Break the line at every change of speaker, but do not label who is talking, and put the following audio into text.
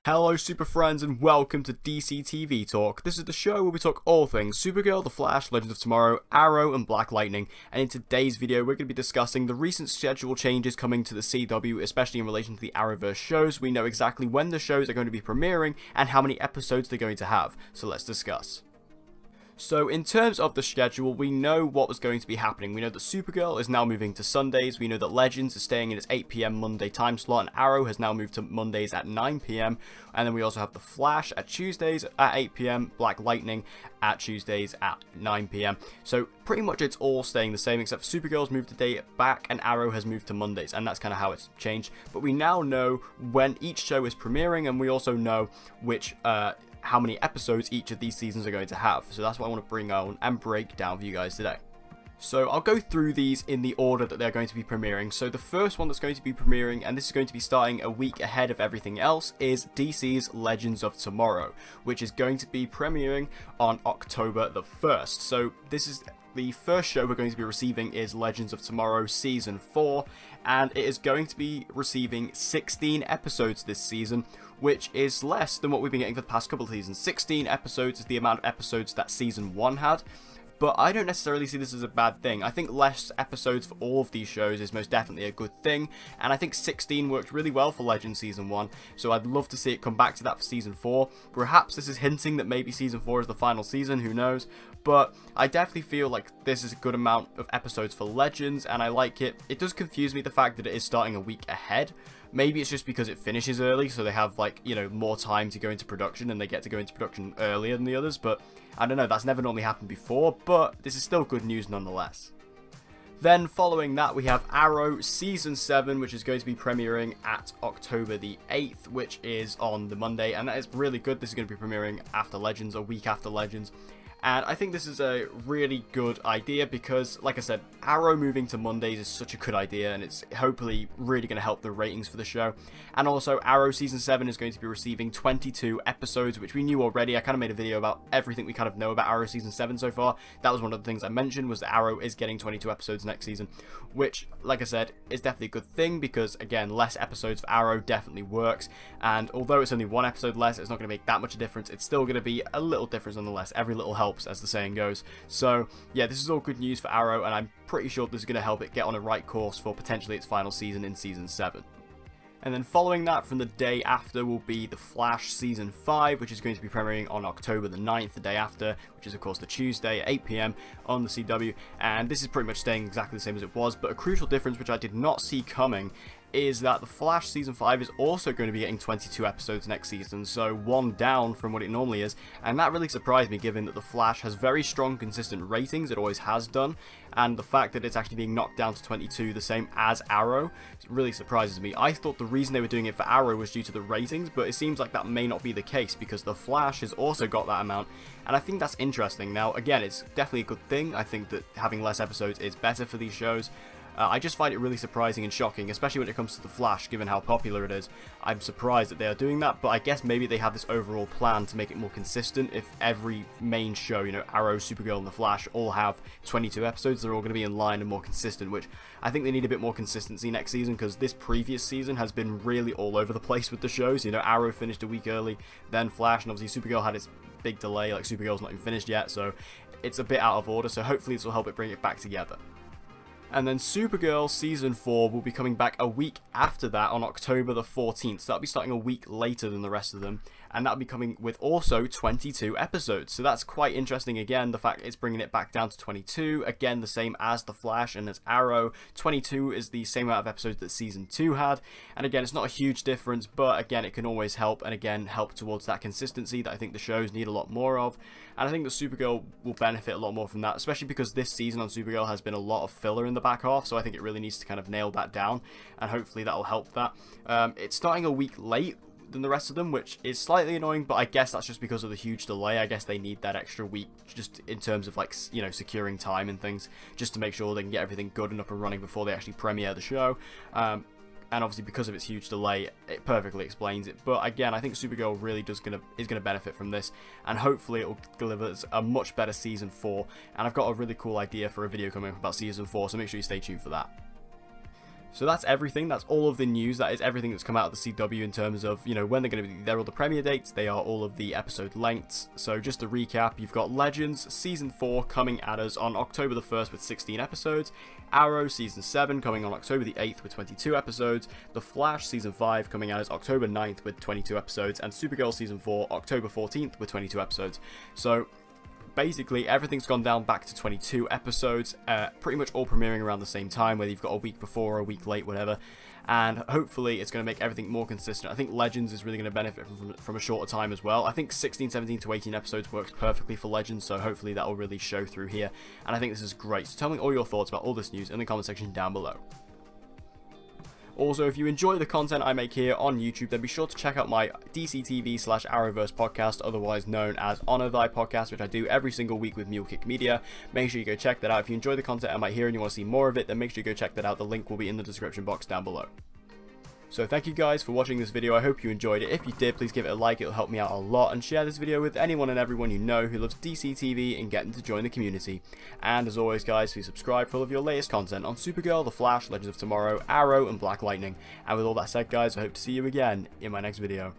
Hello super friends and welcome to DCTV Talk. This is the show where we talk all things Supergirl, The Flash, Legends of Tomorrow, Arrow and Black Lightning, and in today's video we're going to be discussing the recent schedule changes coming to the CW, especially in relation to the Arrowverse shows. We know exactly when the shows are going to be premiering and how many episodes they're going to have, so let's discuss. So in terms of the schedule, we know what was going to be happening. We know that Supergirl is now moving to Sundays, we know that Legends is staying in its 8 PM Monday time slot, and Arrow has now moved to Mondays at 9 PM, and then we also have The Flash at Tuesdays at 8 PM, Black Lightning at Tuesdays at 9 PM. So pretty much it's all staying the same, except Supergirl's moved a day back and Arrow has moved to Mondays, and that's kind of how it's changed. But we now know when each show is premiering, and we also know which how many episodes each of these seasons are going to have. So that's what I want to bring on and break down for you guys today. So I'll go through these in the order that they're going to be premiering. So the first one that's going to be premiering, and this is going to be starting a week ahead of everything else, is DC's Legends of Tomorrow, which is going to be premiering on October the 1st. So this is the first show we're going to be receiving is Legends of Tomorrow Season 4, and it is going to be receiving 16 episodes this season, which is less than what we've been getting for the past couple of seasons. 16 episodes is the amount of episodes that Season 1 had, but I don't necessarily see this as a bad thing. I think less episodes for all of these shows is most definitely a good thing, and I think 16 worked really well for Legends Season 1, so I'd love to see it come back to that for Season 4. Perhaps this is hinting that maybe Season 4 is the final season, who knows, but I definitely feel like this is a good amount of episodes for Legends, and I like it. It does confuse me, the fact that it is starting a week ahead. Maybe it's just because it finishes early, so they have, like, you know, more time to go into production, and they get to go into production earlier than the others, but I don't know, that's never normally happened before, but this is still good news nonetheless. Then following that we have Arrow Season 7, which is going to be premiering at October the 8th, which is on the Monday, and that is really good. This is going to be premiering after Legends, a week after Legends. And I think this is a really good idea because, like I said, Arrow moving to Mondays is such a good idea, and it's hopefully really going to help the ratings for the show. And also, Arrow Season 7 is going to be receiving 22 episodes, which we knew already. I kind of made a video about everything we kind of know about Arrow Season 7 so far. That was one of the things I mentioned, was that Arrow is getting 22 episodes next season, which, like I said, is definitely a good thing because, again, less episodes for Arrow definitely works. And although it's only one episode less, it's not going to make that much of a difference. It's still going to be a little difference nonetheless. Every little helps, as the saying goes. So yeah, this is all good news for Arrow, and I'm pretty sure this is going to help it get on a right course for potentially its final season in Season 7. And then following that, from the day after, will be The Flash Season 5, which is going to be premiering on October the 9th, the day after, which is of course the Tuesday at 8 PM on the CW. And this is pretty much staying exactly the same as it was, but a crucial difference which I did not see coming is that The Flash Season 5 is also going to be getting 22 episodes next season, so one down from what it normally is, and that really surprised me given that The Flash has very strong, consistent ratings, it always has done, and the fact that it's actually being knocked down to 22, the same as Arrow, really surprises me. I thought the reason they were doing it for Arrow was due to the ratings, but it seems like that may not be the case, because The Flash has also got that amount, and I think that's interesting. Now, again, it's definitely a good thing. I think that having less episodes is better for these shows. I just find it really surprising and shocking, especially when it comes to The Flash, given how popular it is. I'm surprised that they are doing that, but I guess maybe they have this overall plan to make it more consistent. If every main show, you know, Arrow, Supergirl, and The Flash all have 22 episodes, they're all going to be in line and more consistent, which I think they need a bit more consistency next season, because this previous season has been really all over the place with the shows. You know, Arrow finished a week early, then Flash, and obviously Supergirl had its big delay, like Supergirl's not even finished yet, so it's a bit out of order, so hopefully this will help it bring it back together. And then Supergirl Season 4 will be coming back a week after that on October the 14th. So that'll be starting a week later than the rest of them. And that'll be coming with also 22 episodes. So that's quite interesting again, the fact it's bringing it back down to 22. Again, the same as The Flash and as Arrow. 22 is the same amount of episodes that Season 2 had. And again, it's not a huge difference, but again, it can always help. And again, help towards that consistency that I think the shows need a lot more of. And I think that Supergirl will benefit a lot more from that, especially because this season on Supergirl has been a lot of filler in the back half, so I think it really needs to kind of nail that down, and hopefully that'll help that. It's starting a week late than the rest of them, which is slightly annoying, but I guess that's just because of the huge delay. I guess they need that extra week just in terms of, like, you know, securing time and things, just to make sure they can get everything good and up and running before they actually premiere the show. And obviously because of its huge delay, it perfectly explains it. But again, I think Supergirl really is gonna benefit from this, and hopefully it will deliver us a much better Season 4. And I've got a really cool idea for a video coming up about Season 4, so make sure you stay tuned for that. So that's everything. That's all of the news. That is everything that's come out of the CW in terms of, you know, when they're going to be. They're all the premiere dates. They are all of the episode lengths. So just to recap, you've got Legends Season 4 coming at us on October the 1st with 16 episodes. Arrow Season 7 coming on October the 8th with 22 episodes. The Flash Season 5 coming at us October 9th with 22 episodes. And Supergirl Season 4 October 14th with 22 episodes. So basically, everything's gone down back to 22 episodes, pretty much all premiering around the same time, whether you've got a week before or a week late, whatever. And hopefully, it's going to make everything more consistent. I think Legends is really going to benefit from a shorter time as well. I think 16, 17 to 18 episodes works perfectly for Legends, so hopefully that will really show through here. And I think this is great. So tell me all your thoughts about all this news in the comment section down below. Also, if you enjoy the content I make here on YouTube, then be sure to check out my DCTV/Arrowverse podcast, otherwise known as Honor Thy Podcast, which I do every single week with Mulekick Media. Make sure you go check that out. If you enjoy the content I make here and you want to see more of it, then make sure you go check that out. The link will be in the description box down below. So thank you guys for watching this video. I hope you enjoyed it. If you did, please give it a like. It'll help me out a lot. And share this video with anyone and everyone you know who loves DCTV and get them to join the community. And as always, guys, please subscribe for all of your latest content on Supergirl, The Flash, Legends of Tomorrow, Arrow, and Black Lightning. And with all that said, guys, I hope to see you again in my next video.